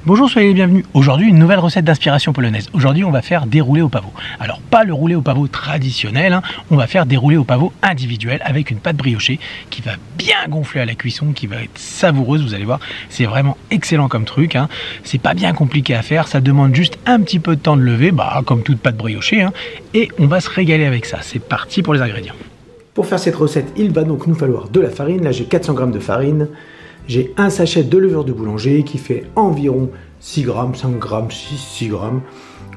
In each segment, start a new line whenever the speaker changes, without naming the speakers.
Bonjour, soyez les bienvenus. Aujourd'hui, une nouvelle recette d'inspiration polonaise. Aujourd'hui, on va faire des roulés au pavot. Alors, pas le roulé au pavot traditionnel, on va faire des roulés au pavot individuels avec une pâte briochée qui va bien gonfler à la cuisson, qui va être savoureuse, vous allez voir. C'est vraiment excellent comme truc. C'est pas bien compliqué à faire, ça demande juste un petit peu de temps de lever, comme toute pâte briochée. Et on va se régaler avec ça. C'est parti pour les ingrédients. Pour faire cette recette, il va donc nous falloir de la farine. Là, j'ai 400 g de farine. J'ai un sachet de levure de boulanger qui fait environ 6 grammes, 5 grammes, 6 grammes.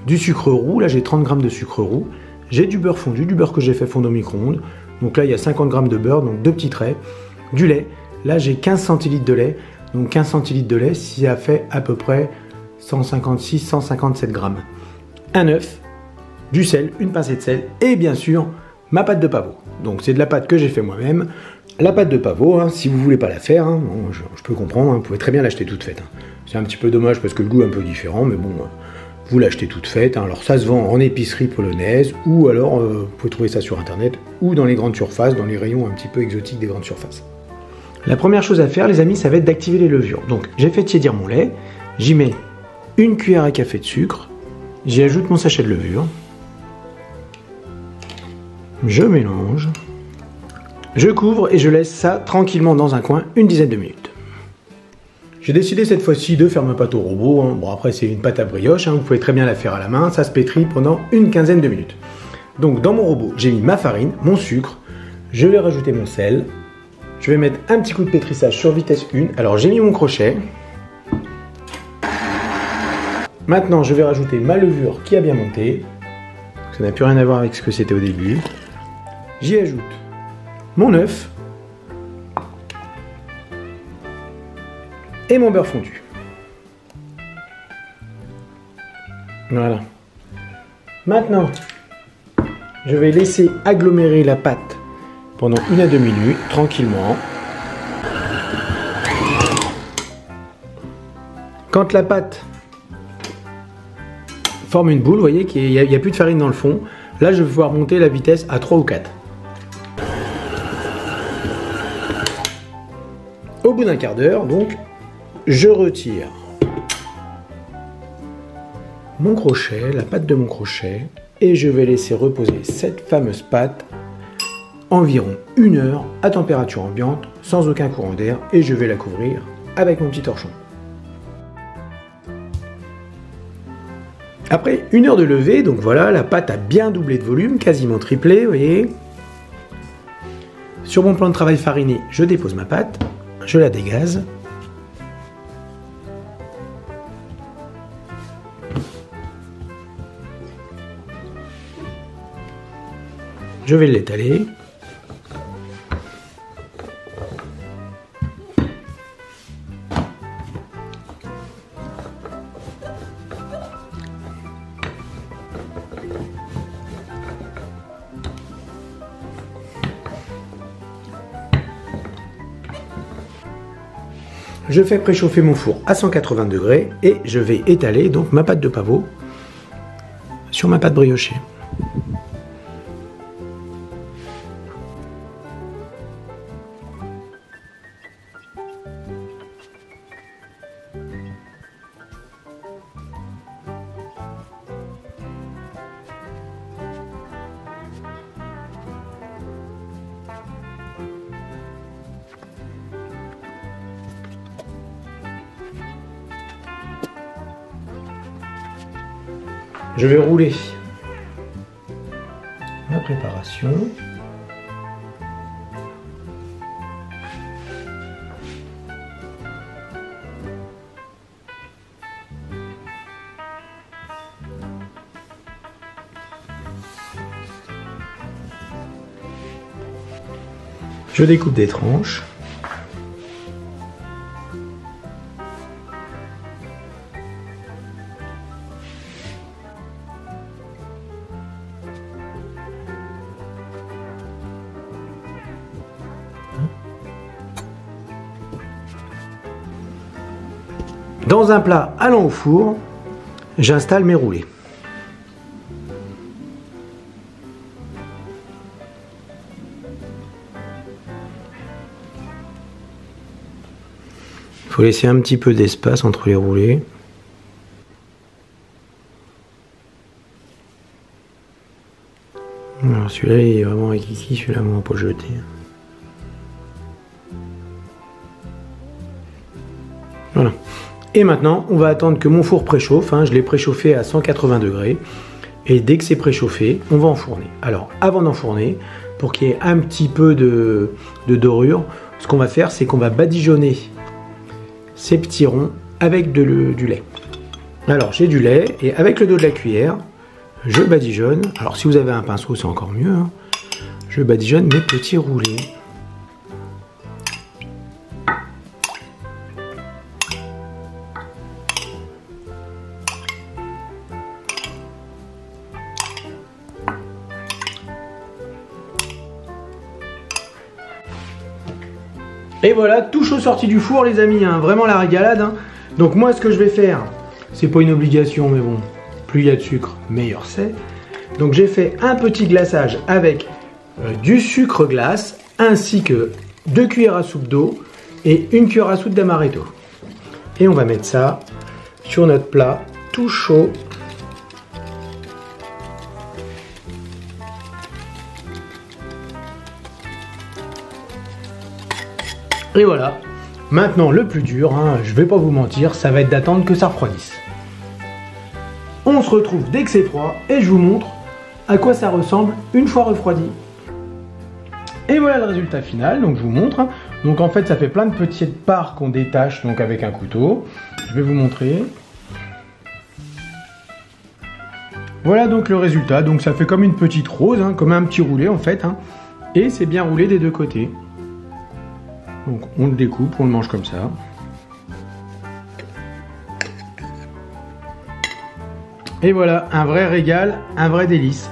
Du sucre roux, là j'ai 30 g de sucre roux. J'ai du beurre fondu, du beurre que j'ai fait fondre au micro-ondes. Donc là il y a 50 g de beurre, donc 2 petits traits. Du lait, là j'ai 15 centilitres de lait. Donc 15 centilitres de lait, ça fait à peu près 156-157 grammes. Un œuf, du sel, une pincée de sel et bien sûr ma pâte de pavot. Donc c'est de la pâte que j'ai fait moi-même. La pâte de pavot, si vous voulez pas la faire, bon, je peux comprendre, vous pouvez très bien l'acheter toute faite. C'est un petit peu dommage parce que le goût est un peu différent, mais bon, vous l'achetez toute faite. Alors ça se vend en épicerie polonaise, ou alors vous pouvez trouver ça sur internet, ou dans les grandes surfaces, dans les rayons un petit peu exotiques des grandes surfaces. La première chose à faire, les amis, ça va être d'activer les levures. Donc j'ai fait tiédir mon lait, j'y mets une cuillère à café de sucre, j'y ajoute mon sachet de levure, je mélange. Je couvre et je laisse ça tranquillement dans un coin une dizaine de minutes. J'ai décidé cette fois-ci de faire ma pâte au robot. Bon après c'est une pâte à brioche, vous pouvez très bien la faire à la main, ça se pétrit pendant une quinzaine de minutes. Donc dans mon robot, j'ai mis ma farine, mon sucre, je vais rajouter mon sel, je vais mettre un petit coup de pétrissage sur vitesse 1. Alors j'ai mis mon crochet. Maintenant je vais rajouter ma levure qui a bien monté. Ça n'a plus rien à voir avec ce que c'était au début. J'y ajoute mon œuf et mon beurre fondu. Voilà. Maintenant, je vais laisser agglomérer la pâte pendant 1 à 2 minutes, tranquillement. Quand la pâte forme une boule, vous voyez qu'il n'y a plus de farine dans le fond, là je vais pouvoir monter la vitesse à 3 ou 4. Au bout d'un quart d'heure, donc, je retire mon crochet, la pâte de mon crochet, et je vais laisser reposer cette fameuse pâte environ 1 heure à température ambiante, sans aucun courant d'air, et je vais la couvrir avec mon petit torchon. Après 1 heure de levée, donc voilà, la pâte a bien doublé de volume, quasiment triplé, vous voyez. Sur mon plan de travail fariné, je dépose ma pâte. Je la dégaze. Je vais l'étaler. Je fais préchauffer mon four à 180 degrés et je vais étaler donc ma pâte de pavot sur ma pâte briochée. Je vais rouler ma préparation. Je découpe des tranches. Dans un plat allant au four, j'installe mes roulés. Il faut laisser un petit peu d'espace entre les roulés. Alors celui-là il est vraiment ici, celui-là on va pas jeter. Voilà. Et maintenant on va attendre que mon four préchauffe, hein. Je l'ai préchauffé à 180 degrés. Et dès que c'est préchauffé, on va enfourner. Alors avant d'enfourner, pour qu'il y ait un petit peu de dorure, ce qu'on va faire c'est qu'on va badigeonner ces petits ronds avec du lait. Alors j'ai du lait et avec le dos de la cuillère, je badigeonne. Alors si vous avez un pinceau c'est encore mieux, hein. Je badigeonne mes petits roulés. Et voilà, tout chaud sorti du four les amis, hein. Vraiment la régalade, hein. Donc moi ce que je vais faire, c'est pas une obligation mais bon, plus il y a de sucre, meilleur c'est. Donc j'ai fait un petit glaçage avec du sucre glace, ainsi que 2 cuillères à soupe d'eau et 1 cuillère à soupe d'amaretto. Et on va mettre ça sur notre plat tout chaud. Et voilà, maintenant le plus dur, hein, je vais pas vous mentir, ça va être d'attendre que ça refroidisse. On se retrouve dès que c'est froid et je vous montre à quoi ça ressemble une fois refroidi. Et voilà le résultat final, donc je vous montre. Hein. Donc en fait ça fait plein de petites parts qu'on détache donc avec un couteau. Je vais vous montrer. Voilà donc le résultat, donc ça fait comme une petite rose, hein, comme un petit roulé en fait. Hein, et c'est bien roulé des deux côtés. Donc on le découpe, on le mange comme ça. Et voilà, un vrai régal, un vrai délice.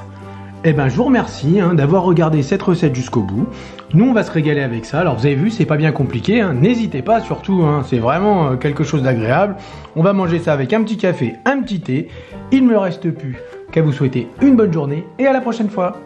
Eh ben je vous remercie hein, d'avoir regardé cette recette jusqu'au bout. Nous on va se régaler avec ça. Alors vous avez vu, c'est pas bien compliqué, hein. N'hésitez pas surtout, hein, c'est vraiment quelque chose d'agréable. On va manger ça avec un petit café, un petit thé. Il ne me reste plus qu'à vous souhaiter une bonne journée et à la prochaine fois.